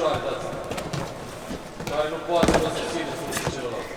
picioare, dați-mi. Care nu poate să se ține sub celălalt.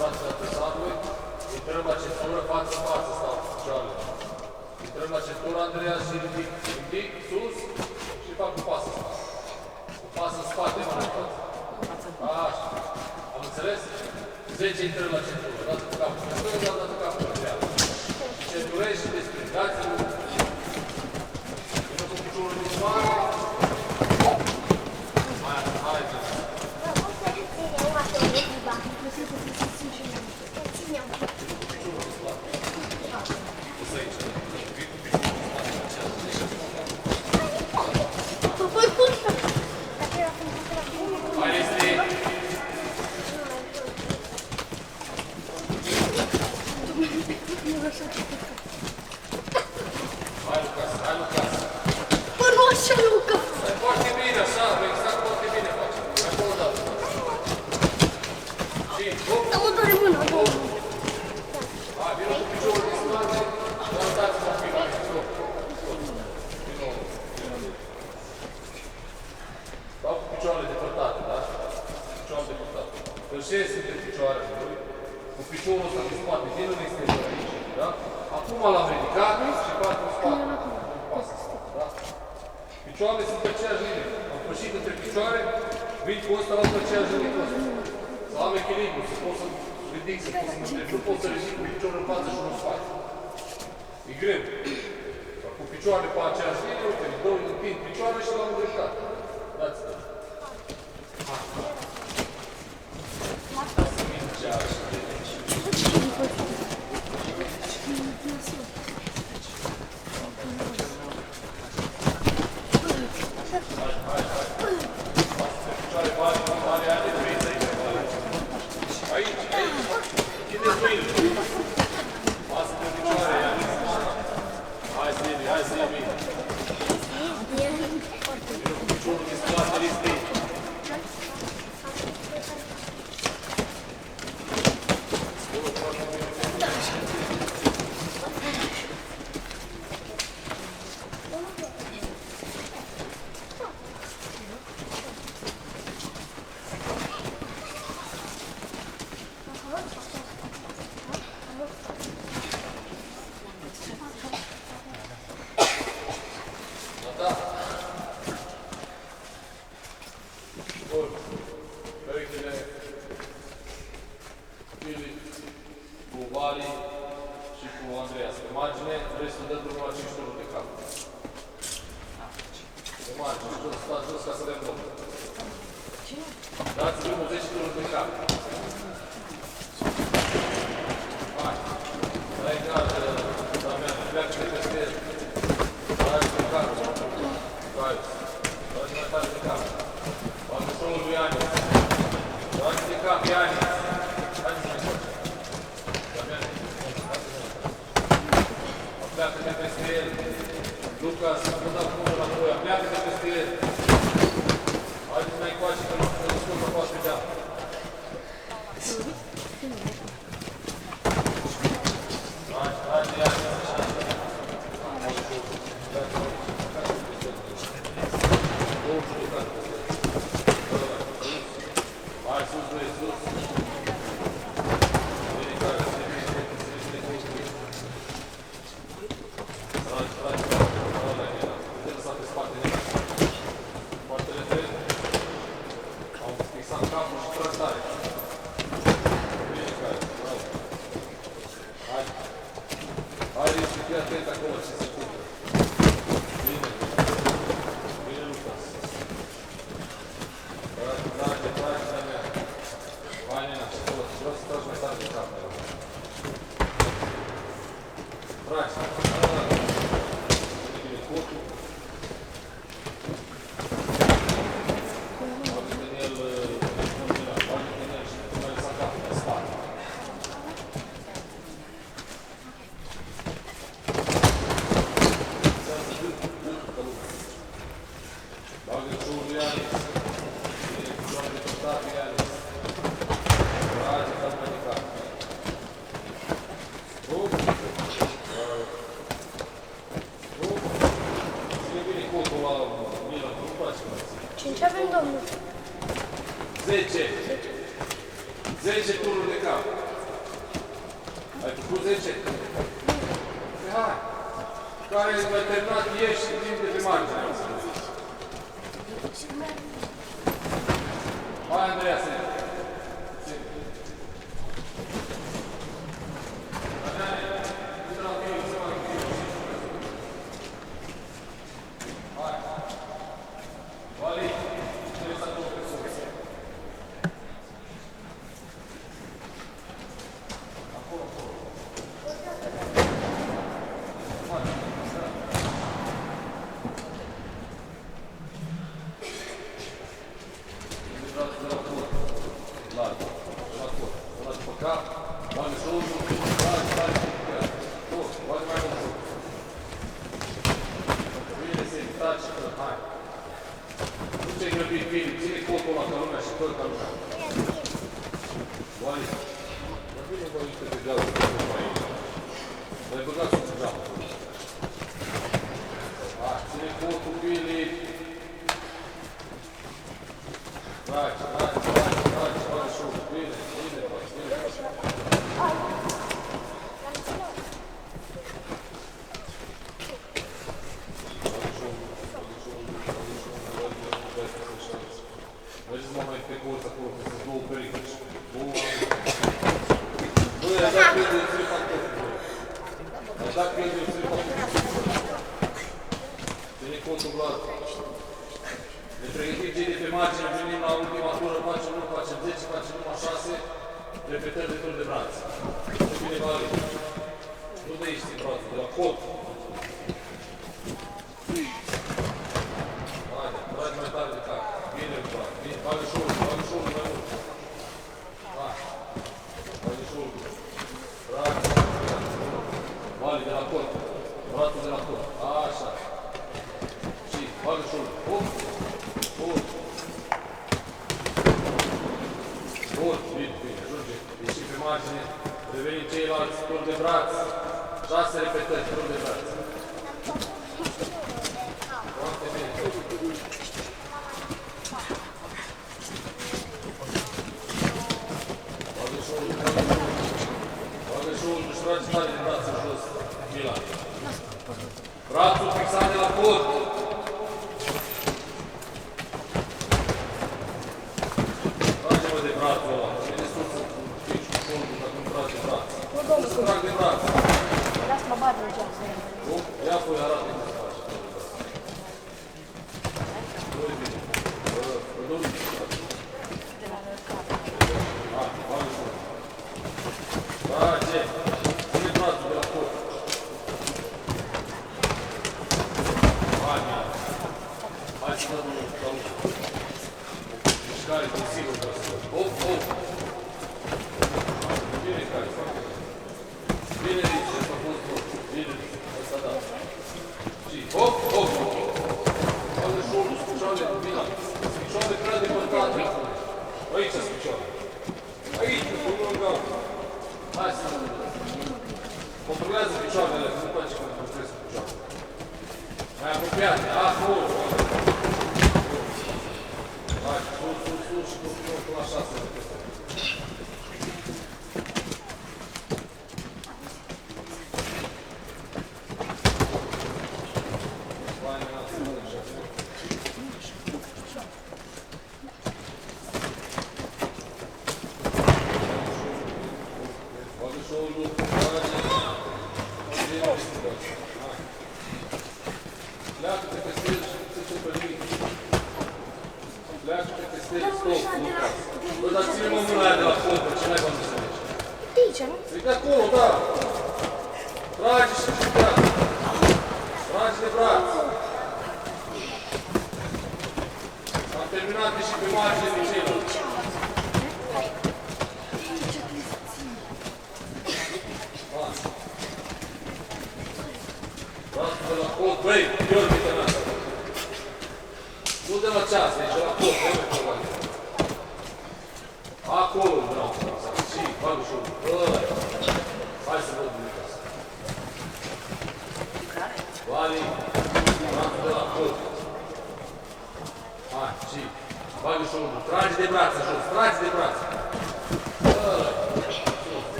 brațele apăsatului, intrăm la centură, față-față stau picioarele. Intrăm la centură, Andreea, și ridic sus și fac un pas în spate. Un pas în spate, mă în față. Așa. Am înțeles? 10 intrări la centură. Dați cu capul în stânga, dați cu capul în dreapta. Centurești și desprins. Dați-l. Vină cu piciorul din spate. Hai, Șezi între picioarele lui, cu piciorul ăsta din spate, din în exterior aici, da? Acum l-am ridicat și fac în spate. Da? Picioarele sunt pe aceeași linie. Am pășit între picioare, vin cu ăsta la pe aceeași linie cu ăsta. Să am echilibru, să pot să ridic, să pot să mă întreb. Nu pot să ridic cu piciorul în față și unul în spate. E greu. Dar cu picioarele pe aceeași linie, uite, îmi întind picioarele și l-am îndreptat. Dați-te. Dați drumul 10 tururi pe cap. Hai. Dai gardă, Damian, pleacă de peste el. Dai pe cap. Dai. Dai mai tare pe cap. Bagă solul lui Ani. Dai de cap, Ani. Hai să mai faci. Damian. Pleacă de peste el. Luca, să vă dau până la voia. Pleacă de peste el. Haideți mai încoace că nu scot să faci pe geam. Haide, ia. Hai, sus, băi, sus. Delicare, să ne vine. Tragi. Putem lăsa pe spate. Poartele drept. Am fixat capul și trag tare. Bine, care, bravo. Hai, să fii atent acolo ce se întâmplă. Bine, Lucas. Trage, Damian. Hai, nena, și acolo. Vreau să tragi mai tare de cap. Tragi. Bine, cortul. Ce avem, domnul? 10 tururi de cap. Ai făcut 10? Hai! Care ai terminat, ieși din de pe margine. Hai, Andreea, se.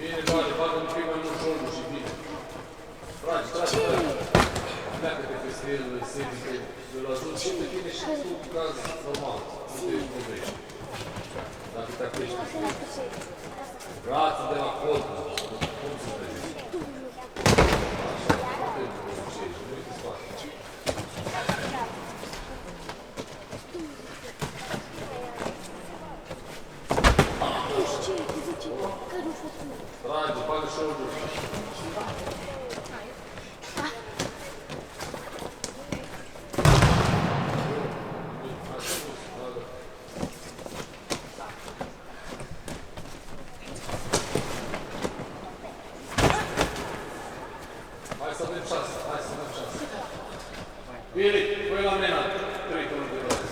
Bine, bine, bagă un pic mai mult șoldul și bine. Tragi. Pleacă-te pe stilul serii, îl ajut și pe tine și tu cu caz normal. Nu te povrești. Dacă te apeși pe stilul. Brațul de la cod. Cum se trezi? Așa, atent cu obicei și nu uite spate. Tragi, bagă șoldul. Hai să avem șanse. Billy, pui la mena 3 tururi de brațe.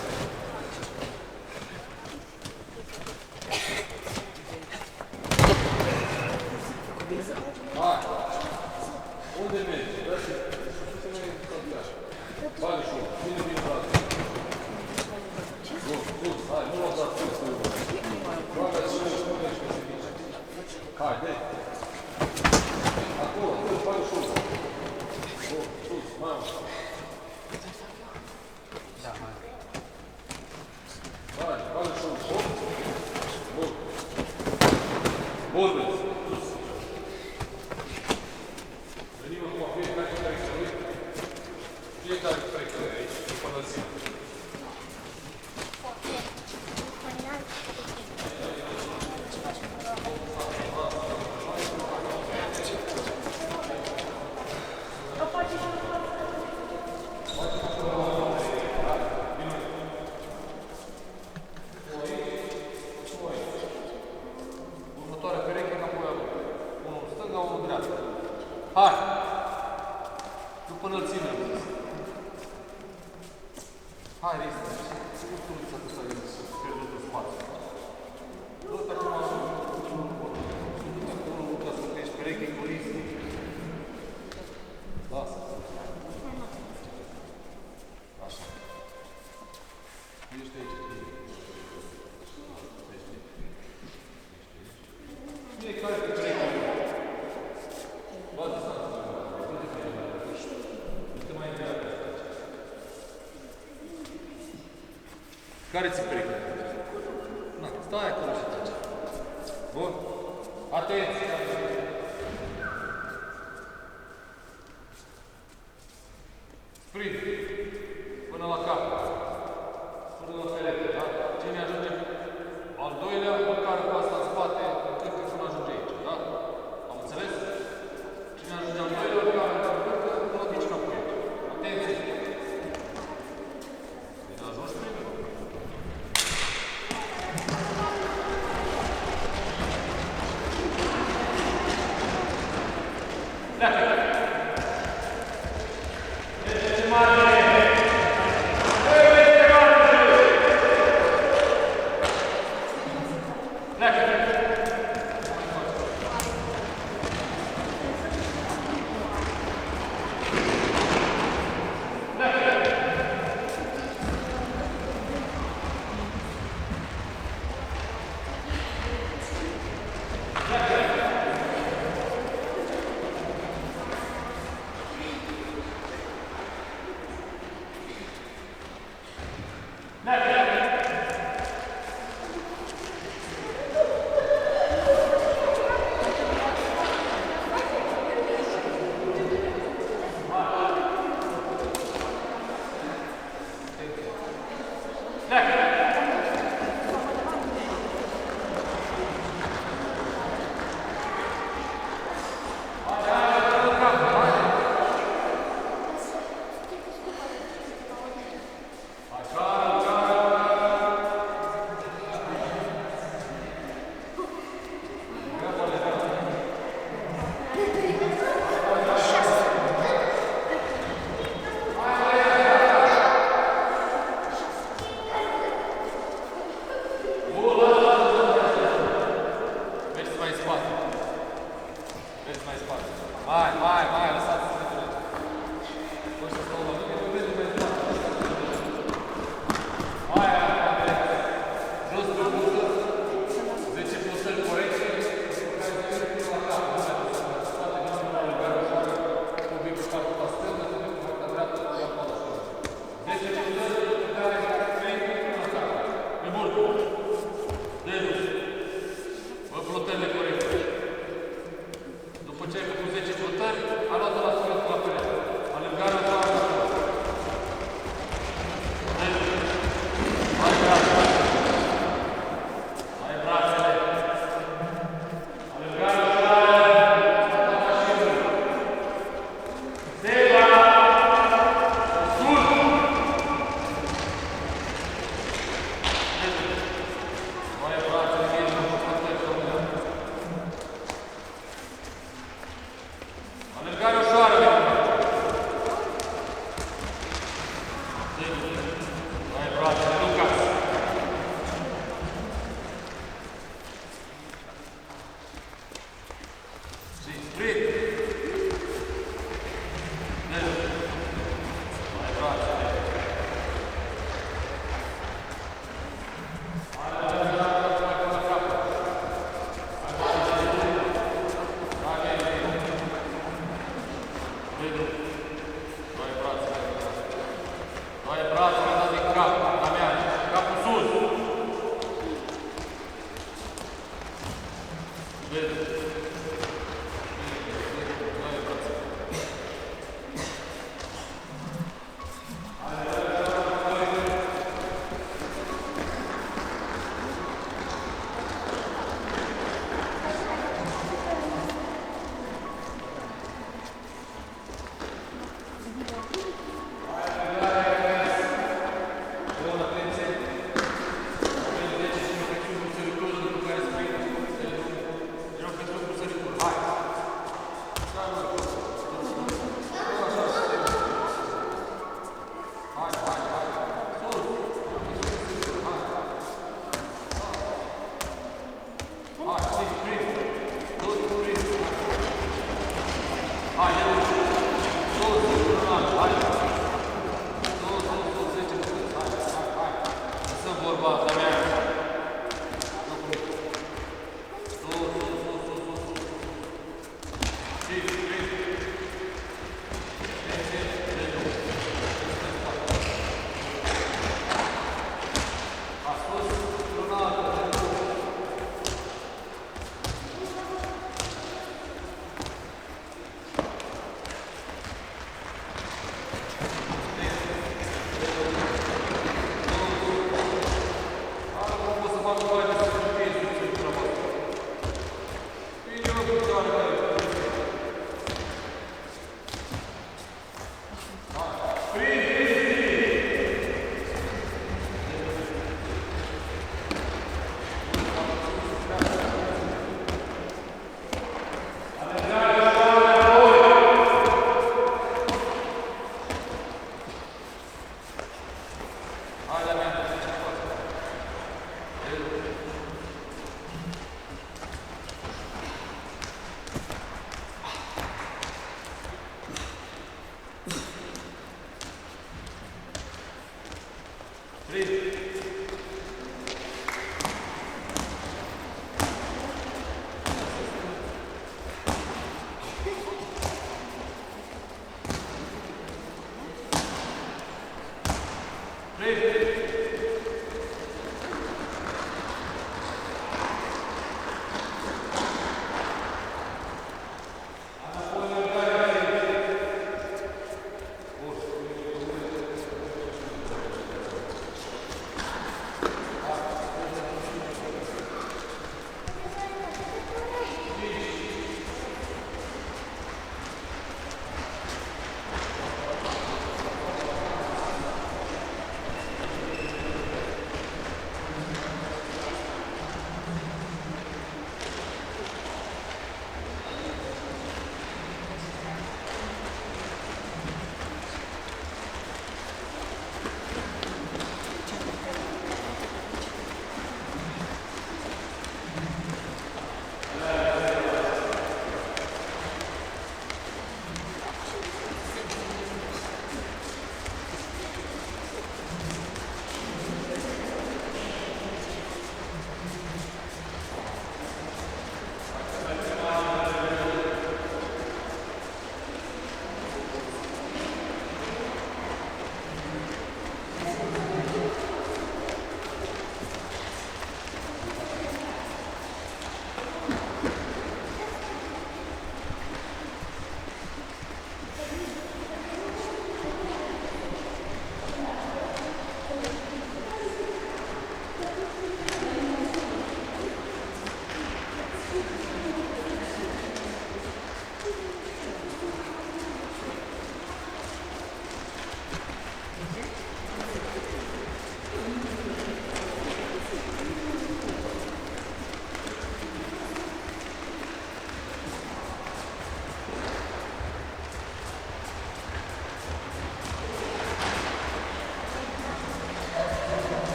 Hai! Unde mergi? Dă-te! Ce mai e cabiaș? Bagă și unul. Bine, bine, brațe. Sus, hai, nu lua brațe. Bagă-ți și unul, spune și pe sevice. Hai, dă-i. Acolo, bagă și unul. Sus, mai mult. Bagă și unul. Bun. Bun, vezi. Venim acum, fiecare trecă lui. Fiecare trecă lui aici, după înălțime. Următoarea pereche înapoi a lui. Unul stânga, unul dreapta. Hai! După înălțime am zis. Hai, riscă. Nu știu ulița că s-a pierdut în spațiu. Ăsta acum unul ca să crești pereche cu riscă. Lasă. Așa. Ești aici. Fiecare pe pereche. Bate să nu mai întreabă. Care ți-i pereche? Na, stai acolo și taci. Bun. Atenție! Sprint. Până la cap. Până la perete, da? Cine ajunge al doilea, măcar cu asta în spate, cât până ajunge aici, da? Am înțeles? Cine ajunge al doilea, măcar până aici înapoi. Atenție! Deci ajungi primul. Pleacă! Hai, lăsați-te de trece. Voi să stau la mine, voi merge mai departe. Hai, jos, 10 pulsări corecte.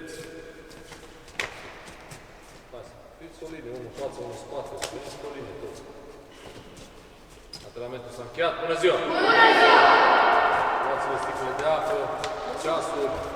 Vedeți? Hai să fiți o linie, unul în față, unul în spate, să veniți pe o linie toți. Antrenamentul s-a încheiat. Bună ziua! Bună ziua! Luați-vă sticlele de apă, ceasul.